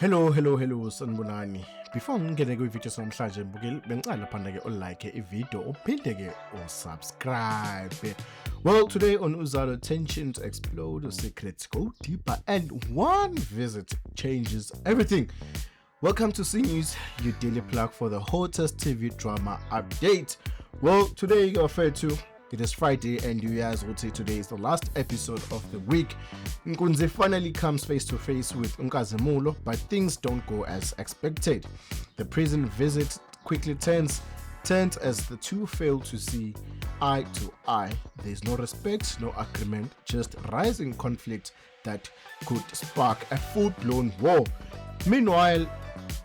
Hello sanibonani. Before ngingene kwi-video namhlanje mbukeli bengicela lapha ke ulike i-video uphinde ke usubscribe. Well, today on Uzalo, tensions explode, secrets go deeper, and one visit changes everything. Welcome to C News, your daily plug for the hottest TV drama update. Well, today you're referred to. It is Friday, and you guys would say today is the last episode of the week. Nkunzi finally comes face to face with Nkazimulo, but things don't go as expected. The prison visit quickly turns as the two fail to see eye to eye. There's no respect, no agreement, just rising conflict that could spark a full-blown war. Meanwhile,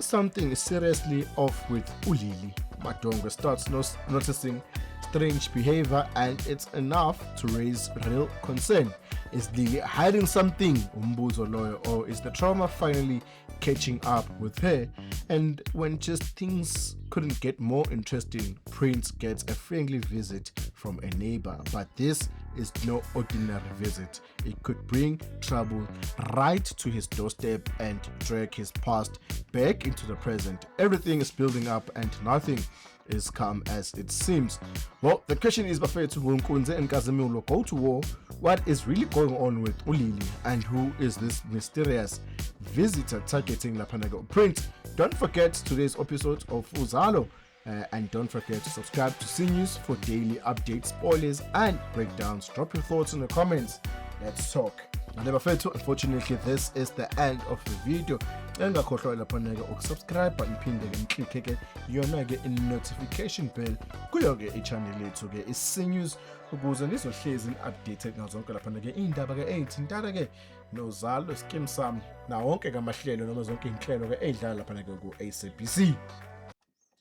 something is seriously off with Ulili. Madongo starts noticing strange behavior, and it's enough to raise real concern. Is Lily hiding something, Umbuzo lawyer, or is the trauma finally catching up with her? And when just things couldn't get more interesting, Prince gets a friendly visit from a neighbor, but this is no ordinary visit. It could bring trouble right to his doorstep and drag his past back into the present. Everything is building up and nothing is calm as it seems. Well, the question is, Bafethu Nkunzi and Nkazimulo go to war. What is really going on with Ulili, and who is this mysterious visitor targeting Lapanago Prince? Don't forget today's episode of Uzalo, and don't forget to subscribe to C News for daily updates, spoilers, and breakdowns. Drop your thoughts in the comments. Let's talk. Unfortunately, this is the end of the video. Engakhohlwa lapha ukusubscribe niphinde ngiclick ke yona ke notification bell kuyo ke i-channel yethu ke i-C News ukuze nizohlezi updated ngazo zonke lapha ke indaba ke ezithintana ke noZalo Skim Sam na wonke ke amahlelo noma zonke inhlelo ke edlala lapha ke ku SABC.